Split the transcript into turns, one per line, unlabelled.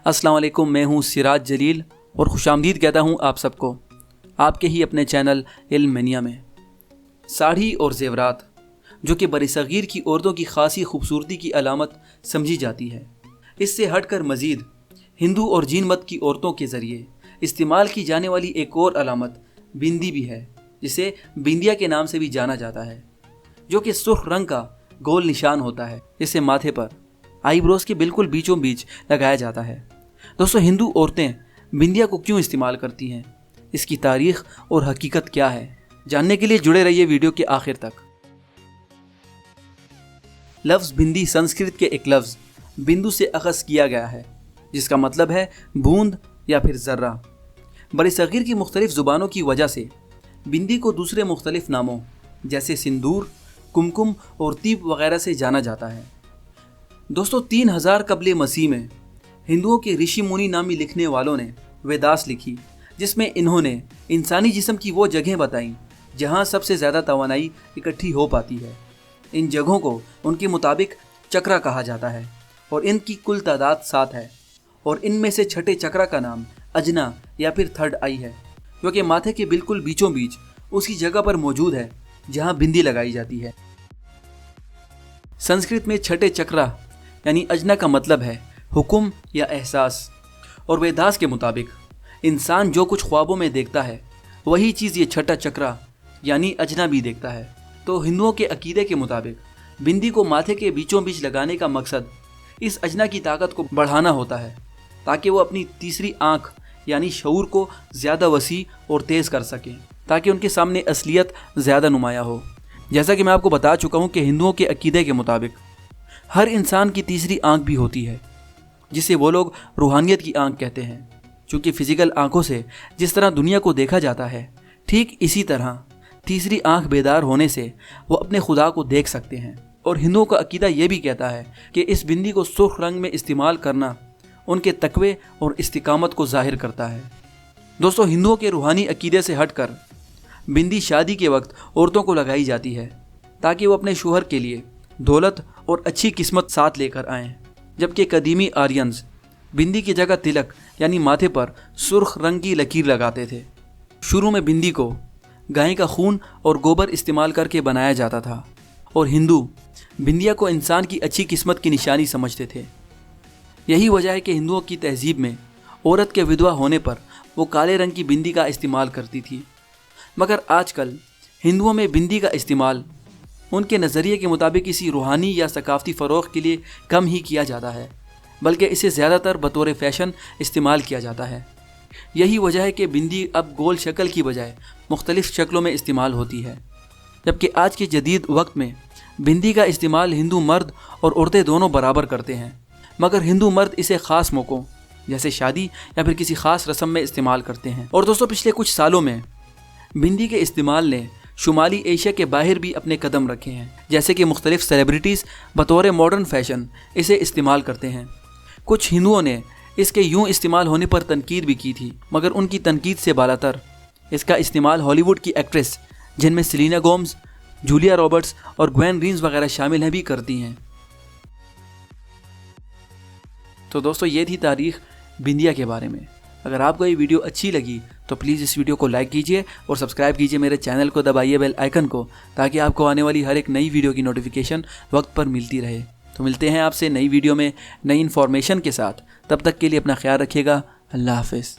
अस्सलाम वालेकुम, मैं हूँ सिराज जलील और खुशामदीद कहता हूँ आप सबको आपके ही अपने चैनल इल्म मनिया में। साड़ी और ज़ेवरात जो कि बरसगीर की औरतों की खासी खूबसूरती की अलामत समझी जाती है, इससे हटकर मज़ीद हिंदू और जीन मत की औरतों के ज़रिए इस्तेमाल की जाने वाली एक और अलामत बिंदी भी है, जिसे बिंदिया के नाम से भी जाना जाता है, जो कि सुर्ख रंग का गोल निशान होता है, जिसे माथे पर आईब्रोज के बिल्कुल बीचों बीच लगाया जाता है। दोस्तों, हिंदू औरतें बिंदिया को क्यों इस्तेमाल करती हैं, इसकी तारीख और हकीकत क्या है, जानने के लिए जुड़े रहिए वीडियो के आखिर तक। लफ्ज़ बिंदी संस्कृत के एक लफ्ज़ बिंदु से अख़ज़ किया गया है, जिसका मतलब है बूंद या फिर ज़र्रा। बरसगीर की मुख्तलिफ ज़ुबानों की वजह से बिंदी को दूसरे मुख्तलिफ नामों जैसे सिंदूर, कुमकुम और तीब वगैरह से जाना जाता है। दोस्तों, 3000 कबले मसीह में हिंदुओं के ऋषि मुनि नामी लिखने वालों ने वेदास लिखी, जिसमें इन्होंने इंसानी जिस्म की वो जगहें बताईं जहां सबसे ज़्यादा तवानाई इकट्ठी हो पाती है। इन जगहों को उनके मुताबिक चक्रा कहा जाता है और इनकी कुल तादाद 7 है, और इनमें से छठे चक्रा का नाम अजना या फिर थर्ड आई है, जो कि माथे के बिल्कुल बीचों बीच उसी जगह पर मौजूद है जहां बिंदी लगाई जाती है। संस्कृत में छठे चक्रा यानी अजना का मतलब है हुक्म या एहसास, और वेदास के मुताबिक इंसान जो कुछ ख्वाबों में देखता है वही चीज़ ये छठा चक्रा यानी अजना भी देखता है। तो हिंदुओं के अकीदे के मुताबिक बिंदी को माथे के बीचों बीच लगाने का मकसद इस अजना की ताकत को बढ़ाना होता है, ताकि वो अपनी तीसरी आँख यानी शऊर को ज़्यादा वसी और तेज़ कर सकें, ताकि उनके सामने असलियत ज़्यादा नुमायाँ हो। जैसा कि मैं आपको बता चुका हूँ कि हिंदुओं के अकीदे के मुताबिक हर इंसान की तीसरी आँख भी होती है, जिसे वो लोग रूहानियत की आँख कहते हैं। चूँकि फ़िज़िकल आँखों से जिस तरह दुनिया को देखा जाता है, ठीक इसी तरह तीसरी आँख बेदार होने से वो अपने खुदा को देख सकते हैं। और हिंदुओं का अकीदा ये भी कहता है कि इस बिंदी को सुर्ख रंग में इस्तेमाल करना उनके तकवे और इस्तिकामत को ज़ाहिर करता है। दोस्तों, हिंदुओं के रूहानी अकीदे से हटकर बिंदी शादी के वक्त औरतों को लगाई जाती है, ताकि वो अपने शोहर के लिए दौलत और अच्छी किस्मत साथ लेकर आएँ। जबकि कदीमी आर्यंस बिंदी की जगह तिलक यानी माथे पर सुर्ख रंग की लकीर लगाते थे। शुरू में बिंदी को गाय का खून और गोबर इस्तेमाल करके बनाया जाता था, और हिंदू बिंदिया को इंसान की अच्छी किस्मत की निशानी समझते थे। यही वजह है कि हिंदुओं की तहजीब में औरत के विधवा होने पर वो काले रंग की बिंदी का इस्तेमाल करती थी। मगर आजकल हिंदुओं में बिंदी का इस्तेमाल उनके नज़रिए के मुताबिक किसी रूहानी या सकाफ़ती फ़रोग़ के लिए कम ही किया जाता है, बल्कि इसे ज़्यादातर बतौर फ़ैशन इस्तेमाल किया जाता है। यही वजह है कि बिंदी अब गोल शक्ल की बजाय मुख्तलिफ़ शक्लों में इस्तेमाल होती है। जबकि आज के जदीद वक्त में बिंदी का इस्तेमाल हिंदू मर्द और औरतें दोनों बराबर करते हैं, मगर हिंदू मर्द इसे ख़ास मौक़ों जैसे शादी या फिर किसी ख़ास रस्म में इस्तेमाल करते हैं। और दोस्तों, पिछले कुछ सालों में बिंदी के इस्तेमाल ने शुमाली एशिया के बाहर भी अपने कदम रखे हैं, जैसे कि मुख्तलिफ़ सेलिब्रिटीज़ बतौर मॉडर्न फ़ैशन इसे इस्तेमाल करते हैं। कुछ हिंदुओं ने इसके यूं इस्तेमाल होने पर तनकीद भी की थी, मगर उनकी तनकीद से बालातर इसका इस्तेमाल हॉलीवुड की एक्ट्रेस, जिनमें सेलिना गोम्स, जूलिया रॉबर्ट्स और ग्वेन रीन्स वगैरह शामिल हैं, भी करती हैं। तो दोस्तों, ये थी तारीख़ बिंदिया के बारे में। अगर आपको ये वीडियो अच्छी लगी तो प्लीज़ इस वीडियो को लाइक कीजिए और सब्सक्राइब कीजिए मेरे चैनल को, दबाइए बेल आइकन को, ताकि आपको आने वाली हर एक नई वीडियो की नोटिफिकेशन वक्त पर मिलती रहे। तो मिलते हैं आपसे नई वीडियो में नई इन्फॉर्मेशन के साथ। तब तक के लिए अपना ख्याल रखिएगा। अल्लाह हाफ़िज़।